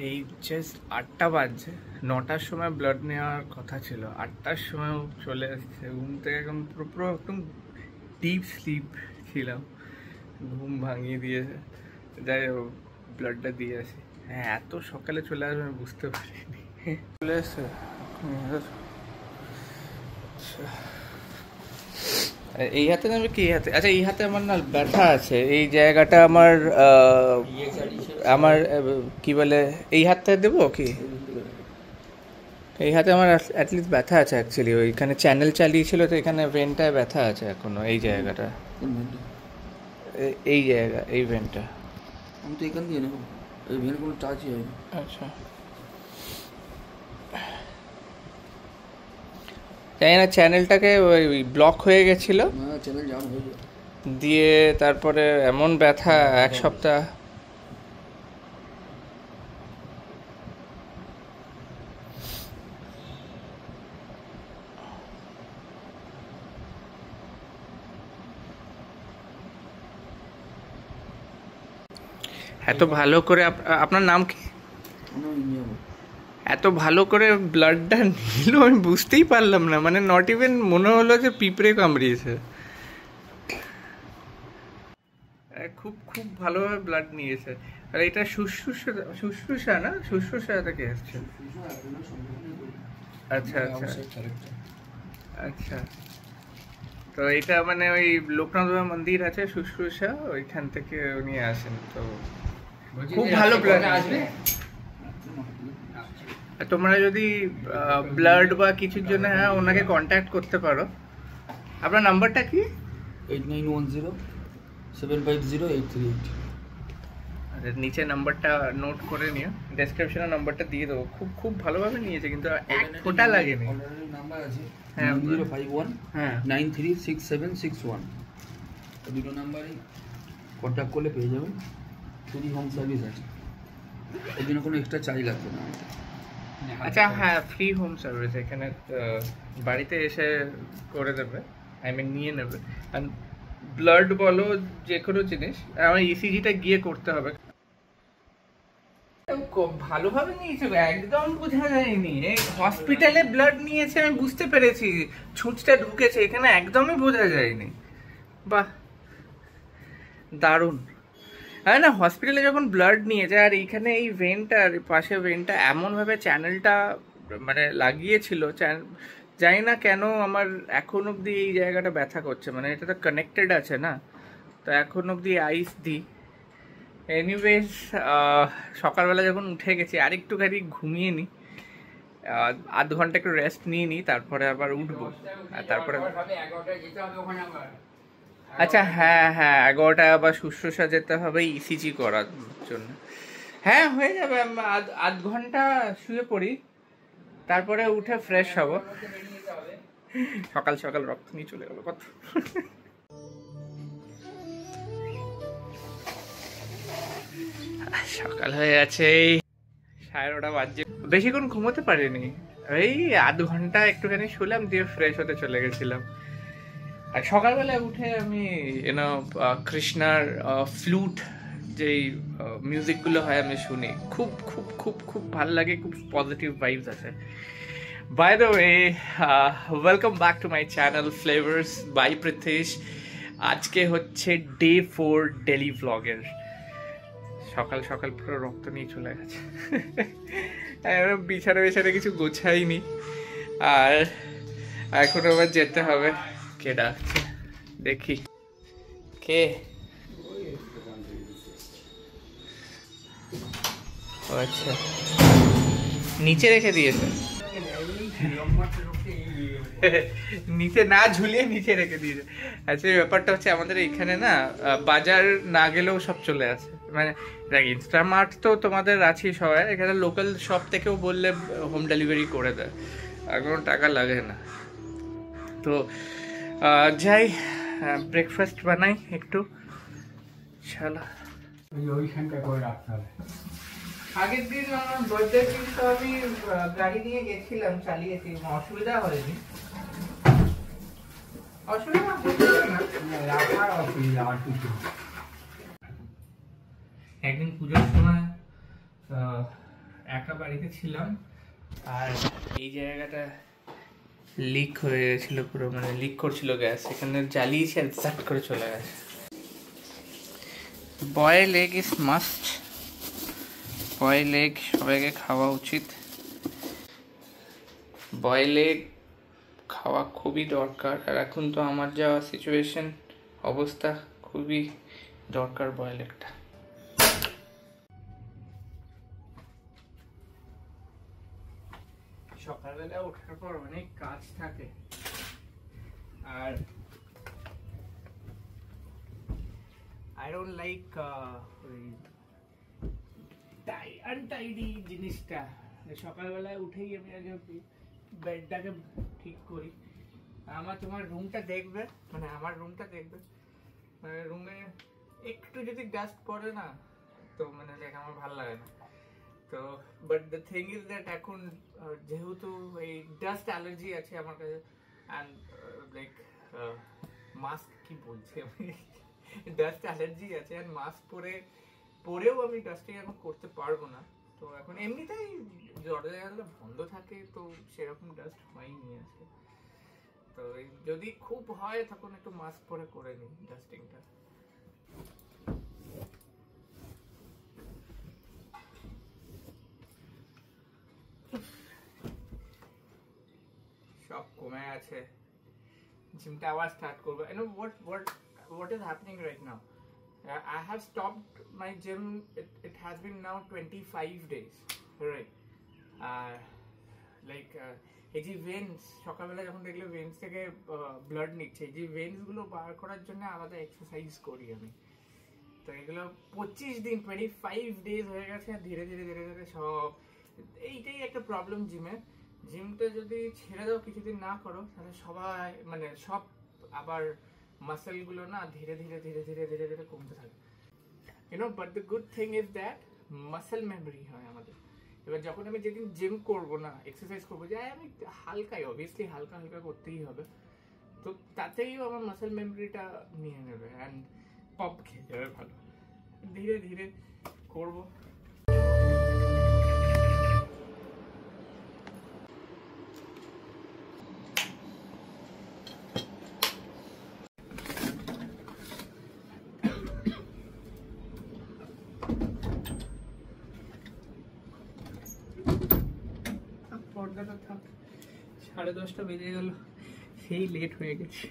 এই জাস্ট 8টা বাজছে, 9টার সময় ব্লাড নেওয়ার কথা ছিল, 8টার সময় চলে আসছে। ঘুম থেকে একদম পুরো পুরো একদম ডিপ স্লিপ ছিলাম, ঘুম ভাঙিয়ে দিয়েছে। যাই হোক, ব্লাডটা দিয়ে আসি। হ্যাঁ, এত সকালে চলে আসবে আমি বুঝতে পারিনি। চলে এসছে। এই হাতে নেবে কি হাতে? আচ্ছা, এই হাতে আমার না ব্যথা আছে, এই জায়গাটা আমার আমার কি বলে, এই হাতটা দেবো কি? এই হাতে আমার অ্যাটলিস্ট ব্যথা আছে অ্যাকচুয়ালি, ওইখানে চ্যানেল চালিয়েছিল তো এখানে ভেনটায় ব্যথা আছে এখনো, এই জায়গাটা, এই জায়গা, এই ভেনটা। আমি তো এখান দিয়ে নেবো, এই ভেন কোনো টাচই হয়নি। আচ্ছা, জানি না, চ্যানেলটাকে ওই ব্লক হয়ে গেছিল, হ্যাঁ চ্যানেল জাম হয়ে যায়। দিয়ে তারপরে এমন ব্যথা 1 সপ্তাহ। এত ভালো করে আপনার নাম কি? এত ভালো করে ব্লাডটা নিল আমি বুঝতেই পারলাম না, মানে নট ইভেন মনে হলো যে পিঁপড়ে কামড়িয়েছে। খুব খুব ভালোভাবে ব্লাড নিয়েছে। আর এটা শুশ্রূষা, শুশ্রূষা না, শুশ্রূষা থেকে এসছে। আচ্ছা আচ্ছা আচ্ছা। তো এটা মানে ওই লোকনাথ বাবা মন্দির আছে শুশ্রূষা, ওইখান থেকে উনি আসেন। তো খুব ভালো ব্লাড আসবে। তোমরা যদি ব্লাড বা কিছুর জন্য হ্যাঁ ওনাকে কন্ট্যাক্ট করতে পারো। আপনার নাম্বারটা কি? 8910-750-838। নিচে নাম্বারটা নোট করে নিও, ডেসক্রিপশনে নাম্বারটা দিয়ে দেবো। খুব খুব ভালোভাবে নিয়েছে, কিন্তু এক ফোঁটা লাগেনি। নাম্বার আছে হ্যাঁ 9051 হ্যাঁ 936761, দুটো নাম্বারে কন্ট্যাক্ট করলে পেয়ে যাবেন। ফ্রি হোম সার্ভিস আছে, এর জন্য কোনো এক্সট্রা চার্জ লাগবে না। আচ্ছা হ্যাঁ, ফ্রি হোম সার্ভিস এখানে, বাড়িতে এসে করে দেবে, আই মিন নিয়ে নেবে। আর ব্লাড বলো যে কোনো জিনিস, আমার ইসিজিটা গিয়ে করতে হবে। ভালোভাবে নিয়েছে, একদম বোঝা যায়নি। হসপিটালে ব্লাড নিয়েছে আমি বুঝতে পেরেছি, ছুঁচটা ঢুকেছে এখানে, একদমই বোঝা যায়নি। বাহ, দারুণ। হ্যাঁ না, হসপিটালে যখন ব্লাড নিয়ে যায় আর এইখানে এই ভেনটা, পাশে ভেনটা এমনভাবে চ্যানেলটা মানে লাগিয়েছিল, জানি না কেন আমার এখন অবধি এই জায়গাটা ব্যথা করছে, মানে এটা তো কানেক্টেড আছে না, তো এখন অবধি আইস দিই। এনিওয়েজ, সকালবেলা যখন উঠে গেছি আর একটুখানি ঘুমিয়ে নিই, আধ ঘন্টা একটু রেস্ট নিয়ে নিই, তারপরে আবার উঠবো। আর তারপরে আচ্ছা হ্যাঁ হ্যাঁ, 11টায় আবার শুশ্রূষা যেতে হবে ইসিজি করার জন্য। হ্যাঁ হয়ে যাবে, আমি আধ ঘন্টা শুয়ে পড়ি, তারপরে উঠে ফ্রেশ হব। সকাল সকাল রক্ত নিয়ে চলে গেল কত। সকাল হয়ে গেছে, 9:30 বাজছে। বেশিক্ষণ ঘুমোতে পারিনি, এই আধ ঘন্টা একটুখানি শুলাম, দিয়ে ফ্রেশ হতে চলে গেছিলাম। আর সকালবেলা উঠে আমি কৃষ্ণার ফ্লুট যেই মিউজিকগুলো হয় আমি শুনি, খুব খুব খুব খুব ভালো লাগে, খুব পজিটিভ ভাইবস আছে। By the way, welcome back to my channel Flavours by Pritesh. আজকে হচ্ছে ডে 4 ডেলি ভ্লগের। সকাল সকাল পুরো রক্ত নিয়ে চলে গেছে। বিছানা বিছানা কিছু গোছাইনি, আর এখন আবার যেতে হবে। কে ডাকছে দেখি, কে? আচ্ছা, নিচে রেখে দিয়েছে, নিচে না ঝুলিয়ে নিচে রেখে দিয়েছে। আচ্ছা, ব্যাপারটা হচ্ছে আমাদের এখানে না বাজার না গেলেও সব চলে আসে, মানে দেখ ইনস্টামার্ট তো তোমাদের আছেই সবাই, এখানে লোকাল শপ থেকেও বললে হোম ডেলিভারি করে দেয়, আর কোনো টাকা লাগে না। তো যাই, ব্রেকফাস্ট বানাই একটু, চলো। ওইখানটা করে রাখতে হবে। আগের দিন বার্থডের দিন তো আমি গাড়ি নিয়ে গেছিলাম, চালিয়েছি, অসুবিধা হয়নি। অসুবিধা রাখার অসুবিধা আর কিছু। একদিন পুজোর সময় একা বাড়িতে ছিলাম আর এই জায়গাটা লিক হয়ে গেছিল পুরো, মানে লিক করছিল গ্যাস, এখানে জ্বালিয়েছি আর ঝাট করে চলে গেছে। Boil egg is must, boil egg সবাইকে খাওয়া উচিত। বয়েল এগ খাওয়া খুবই দরকার, আর এখন তো আমার যা সিচুয়েশন অবস্থা খুবই দরকার বয়েল এগটা। সকালবেলা ওঠার পর অনেক কাজ থাকে, আর I don't like আনটাইডি জিনিসটা। সকালবেলায় উঠেই আমি আগে বেডটাকে ঠিক করি। তোমার রুমটা দেখবে, মানে আমার রুমটা দেখবে, মানে রুমে একটু যদি ডাস্ট পড়ে না তো মানে দেখ আমার ভালো লাগে না। তো but the thing is that এখন যেহেতু এই ডাস্ট অ্যালার্জি আছে আমার কাছে, অ্যান্ড লাইক মাস্ক কি বলছি আমি, ডাস্ট অ্যালার্জি আছে, অ্যান্ড মাস্ক পরেও আমি ডাস্টিং এখন করতে পারবো না। তো এখন এমনিতেই দরজা জানলা বন্ধ থাকে, তো সেরকম ডাস্ট হয়নি আজকে। তো যদি খুব হয় তখন একটু মাস্ক পরে করে নিই ডাস্টিংটা। সব কমে আছে, জিমটা আবার স্টার্ট করবো। You know what is happening right now? I have stopped my gym. It has been now 25 days, right? এই যে ভেন্স, সকালবেলা যখন দেখলে ভেন্স থেকে ব্লাড নিচ্ছে, এই যে ভেন্স গুলো বার করার জন্য আলাদা এক্সারসাইজ করি আমি। তো এগুলো 25 দিন 25 ডেজ হয়ে গেছে, ধীরে ধীরে ধীরে ধীরে সব, এইটাই একটা প্রবলেম জিমে। জিমটা যদি ছেড়ে দাও, কিছুদিন না করো, তাহলে সবাই মানে সব আবার মাসেল গুলো না ধীরে ধীরে ধীরে ধীরে ধীরে ধীরে কমতে থাকে, but the good thing is that muscle memory হয় আমাদের। এবার যখন আমি যেদিন জিম করবো না, এক্সারসাইজ করবো, যে আমি হালকাই, অবভিয়াসলি হালকা হালকা করতেই হবে, তো তাতেই আমার মাসেল মেমোরিটা নিয়ে নেবে অ্যান্ড পপ খেয়ে যাবে ভালো। ধীরে ধীরে করবো। পর্দাটা থাক, 10:30 বেজে গেল, সেই লেট হয়ে গেছে।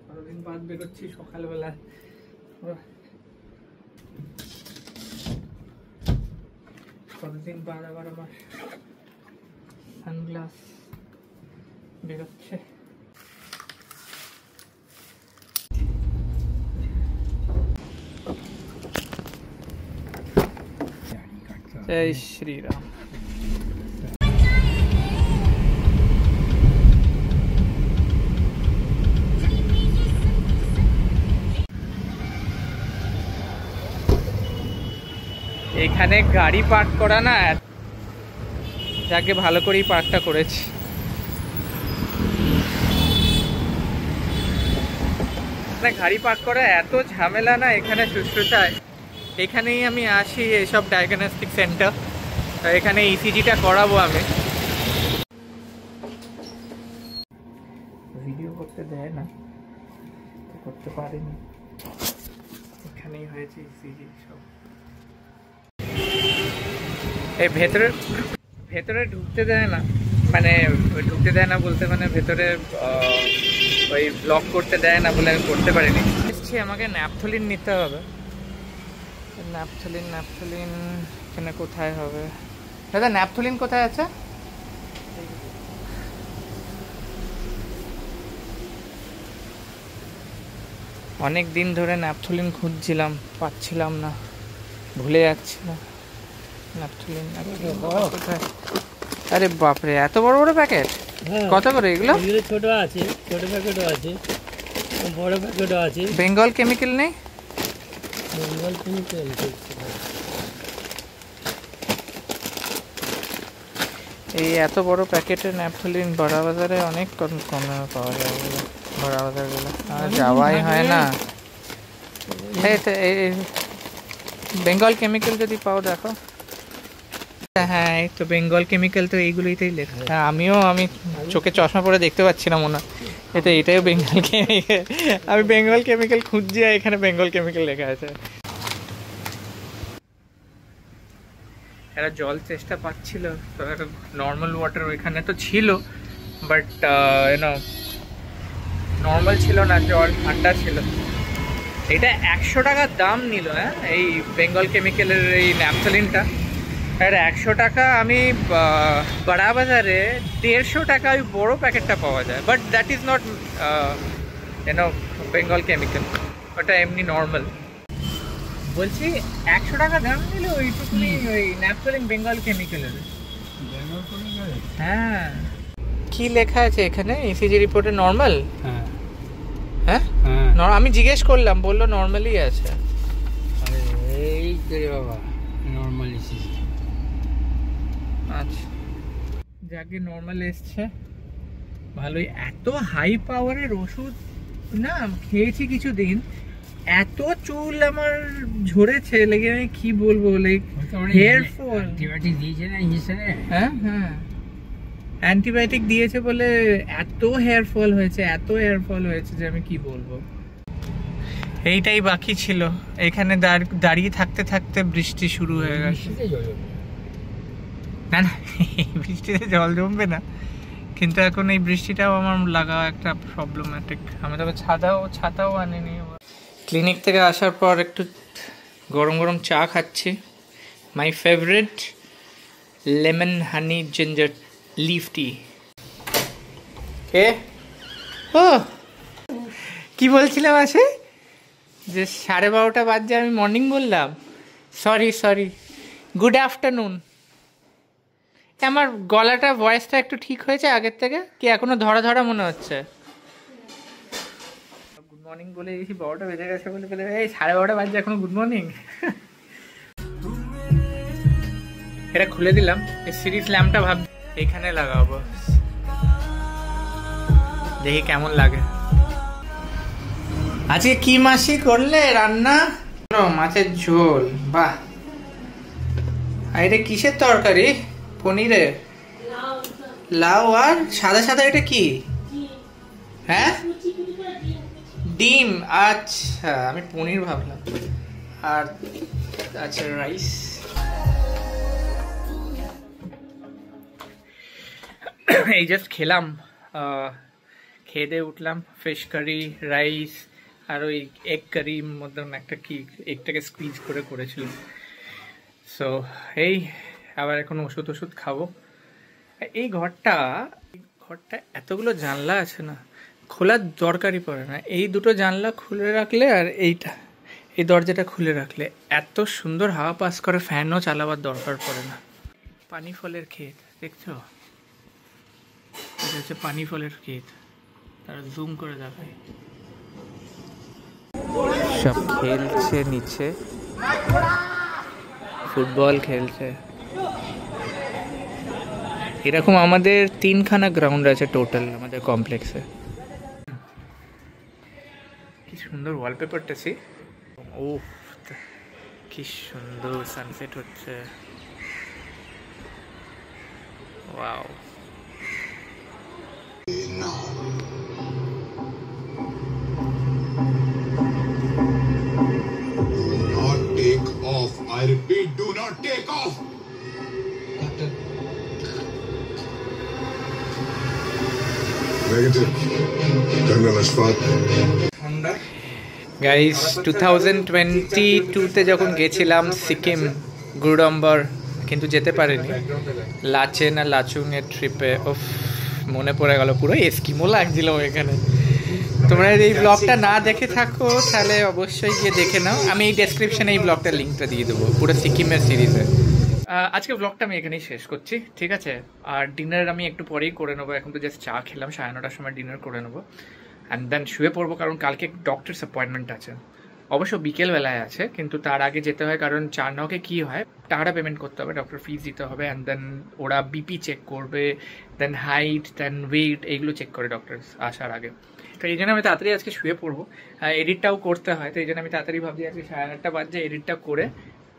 কতদিন বাদ বেরোচ্ছি সকালবেলা, কতদিন বাদ আবার আমার সানগ্লাস বেরোচ্ছে। জয় শ্রীরাম। এখানে গাড়ি পার্ক করা না, যাকে ভালো করেই পার্কটা করেছি। গাড়ি পার্ক করা এত ঝামেলা না এখানে শুশ্রূষায়। এখানেই আমি আসি, এসব ডায়াগনস্টিক সেন্টার, এখানে ইসিজিটা করাবো আমি। ভিডিও করতে দেয় না, করতে পারিনি, এখানেই হয়েছে ইসিজি সব। এই ভেতরে ঢুকতে দেয় না, মানে ঢুকতে দেয় না বলতে মানে ভেতরে ওই ব্লক করতে দেয় না বলে আমি করতে পারিনি। আমাকে ন্যাপথলিন নিতে হবে। ন্যাপথলিন এখানে কোথায় হবে দাদা? ন্যাপথলিন কোথায় আছে? অনেক দিন ধরে ন্যাপথলিন খুঁজছিলাম, পাচ্ছিলাম না, ভুলে যাচ্ছিলাম ন্যাপথলিন। কোথায়? আরে বাপরে, এত বড় বড় প্যাকেট! কত করে এগুলো? ছোট আছে, ছোট প্যাকেটও আছে, বড় প্যাকেটও আছে। বেঙ্গল কেমিক্যাল নেই? বেঙ্গল কেমিক্যাল এই এত বড় প্যাকেটের ন্যাপথলিন বড়া বাজারে অনেক কমে পাওয়া যায়, বড়া বাজার গুলো আর যাওয়াই হয় না। বেঙ্গল কেমিক্যাল যদি পাও দেখো। হ্যাঁ এই তো বেঙ্গল কেমিক্যাল, তো এইগুলোইতেই লেখা। হ্যাঁ আমি চোখে চশমা পরে দেখতে পাচ্ছি না মনে হয়। এটাও বেঙ্গল কেমিক্যাল। আমি বেঙ্গল কেমিক্যাল খুঁজছি আর এখানে বেঙ্গল কেমিক্যাল লেখা আছে। এরা জল চেষ্টা পাচ্ছিল, তো একটা নর্মাল ওয়াটার ওইখানে তো ছিল, বাট নর্মাল ছিল না, জল ঠান্ডা ছিল। এটা 100 টাকা দাম নিল। হ্যাঁ এই বেঙ্গল কেমিক্যালের এই ন্যাপথলিনটা, আর 100 টাকা। আমি বড়া বাজারে 150 টাকা ওই বড় প্যাকেটটা পাওয়া যায়, but that is not Bengal chemical, ওটা এমনি নর্মাল। বলছি 100 টাকা দাম নিল ওইটুকুনি ওই ন্যাপথলিন বেঙ্গল কেমিক্যালের। হ্যাঁ কি লেখা আছে এখানে? ইসিজি রিপোর্টে নর্মাল। হ্যাঁ হ্যাঁ হ্যাঁ, আমি জিজ্ঞেস করলাম, বললো নর্মালি আছে। আরে এই তো রে বাবা, নর্মাল ইসিজি। আচ্ছা যাকে নর্মাল এসছে ভালোই। এত হাই পাওয়ারের ওষুধ না খেয়েছি কিছুদিন, এত চুল আমার ঝরেছে, লেগে আমি কি বলবো, লাইক হেয়ার ফল। অ্যান্টিবায়োটিক দিয়েছে না ইঞ্জেকশনে? হ্যাঁ হ্যাঁ অ্যান্টিবায়োটিক দিয়েছে বলে এত হেয়ার ফল হয়েছে, এত হেয়ার ফল হয়েছে যে আমি কি বলবো। এইটাই বাকি ছিল। এখানে দাঁড়িয়ে থাকতে থাকতে বৃষ্টি শুরু হয়ে গেছে। না না বৃষ্টিতে জল জমবে না, কিন্তু এখন এই বৃষ্টিটাও আমার লাগা একটা প্রবলেম্যাটিক। আমি তবে ছাতাও আনিনি। ক্লিনিক থেকে আসার পর একটু গরম গরম চা খাচ্ছি। My favourite lemon honey ginger leaf tea. ও কি বলছিলাম আছে যে 12:30 বাজে, আমি মর্নিং বললাম। Sorry good afternoon. আমার গলাটা ভয়েসটা একটু ঠিক হয়েছে আগের থেকে, কি এখনো ধরা ধরা মনে হচ্ছে? গুড মর্নিং বলে দিয়েছি, 12টা বেজে গেছে বলে এই 12:30 বাজে এখনো গুড মর্নিং। এটা খুলে দিলাম। এই সিরিজ ল্যাম্পটা ভাব এখানে লাগাবো, দেখি কেমন লাগে। আজকে কি মাসি করলে রান্না? মাছের ঝোল, বাহ। আর এটা কিসের তরকারি? পনিরের লাউ। আর সাদা সাদা এটা কি? হ্যাঁ ডিম। আচ্ছা আমি পনির ভাবলাম। আর আচ্ছা রাইস। এই জাস্ট খেলাম, খেয়ে দিয়ে উঠলাম। ফিশ কারি, রাইস আর ওই এগ কারির মধ্যে একটা কি এগটাকে স্কুইজ করে করেছিল। সো এই আবার এখন ওষুধ খাবো। এই ঘরটা এতগুলো জানলা আছে না, খোলার দরকারই পড়ে না। এই দুটো জানলা খুলে রাখলে আর এই দরজাটা খুলে রাখলে এত সুন্দর হাওয়া পাস করে, ফ্যানও চালাবার দরকার পড়ে না। পানি ফলের ক্ষেত দেখছো? এটা হচ্ছে পানি ফলের ক্ষেত। তারা জুম করে দেখায়। সব খেলছে নিচে, ফুটবল খেলছে। এরকম আমাদের 3খানা গ্রাউন্ড আছে টোটাল আমাদের কমপ্লেক্সে। কি সুন্দর ওয়ালপেপারটা, সি ও কি সুন্দর সানসেট হচ্ছে। Wow. I repeat, do not take off. Negative. Colonel Ashfaq. Guys 2022-তে যখন গেছিলাম সিকিম গুরুডম্বর, কিন্তু যেতে পারিনি লাচে না লাচুং এর ট্রিপে। ওফ মনে পড়ে গেল, পুরো এস্কিমো লাগছিল এখানে। তোমরা এই ব্লগটা না দেখে থাকো তাহলে অবশ্যই গিয়ে দেখে নাও। আমি এই ডেসক্রিপশনে এই ব্লগটার লিঙ্কটা দিয়ে দেবো পুরো সিকিমের সিরিজে। আজকে ব্লগটা আমি এখানেই শেষ করছি, ঠিক আছে? আর ডিনার আমি একটু পরেই করে নেবো। এখন তো জাস্ট চা খেলাম, 9:30টার সময় ডিনার করে নেবো, অ্যান্ড দেন শুয়ে পড়বো, কারণ কালকে ডক্টরস অ্যাপয়েন্টমেন্ট আছে। অবশ্য বিকেলবেলায় আছে, কিন্তু তার আগে যেতে হয়, কারণ 4 নকে কী হয়, টাকাটা পেমেন্ট করতে হবে, ডক্টর ফিজ দিতে হবে, অ্যান্ড দেন ওরা বিপি চেক করবে, দেন হাইট, দেন ওয়েট, এইগুলো চেক করে ডক্টর আসার আগে। তো এই জন্য আমি তাড়াতাড়ি আজকে শুয়ে পড়বো, এডিটটাও করতে হয়, তো এই জন্য আমি তাড়াতাড়ি ভাবছি আজকে 8:30 বাজে এডিটটা করে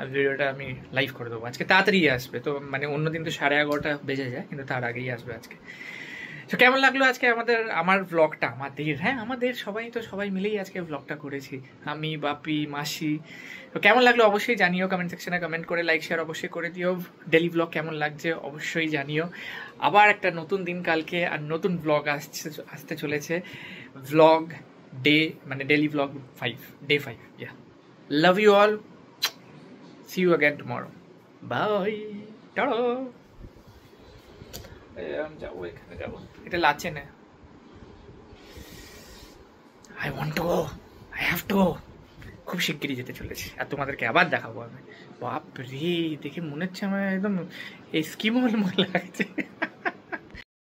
আর ভিডিওটা আমি লাইভ করে দেবো। আজকে তাড়াতাড়ি আসবে, তো মানে অন্যদিন তো 11:30 বেজে যায়, কিন্তু তার আগেই আসবে আজকে। তো কেমন লাগলো আজকে আমার ব্লগটা? আমাদের সবাই মিলেই আজকে ব্লগটা করেছি, আমি, বাপি, মাসি। তো কেমন লাগলো অবশ্যই জানিও, কমেন্ট সেকশনে কমেন্ট করে, লাইক শেয়ার অবশ্যই করে দিও। ডেলি ব্লগ কেমন লাগছে অবশ্যই জানিও। আবার একটা নতুন দিন কালকে, আর নতুন ব্লগ আসতে চলেছে, ব্লগ ডে, মানে daily blog 5, day 5। Yeah, love you all, see you again tomorrow, bye, টাটা। যাবো, এখানে যাবো, এটা লাচে না, I want to go, I have to go. খুব শিগগিরই যেতে চলেছি, আর তোমাদেরকে আবার দেখাবো আমি। বাপ রে, দেখে মনে হচ্ছে আমার একদম এস্কিমো লাগছে।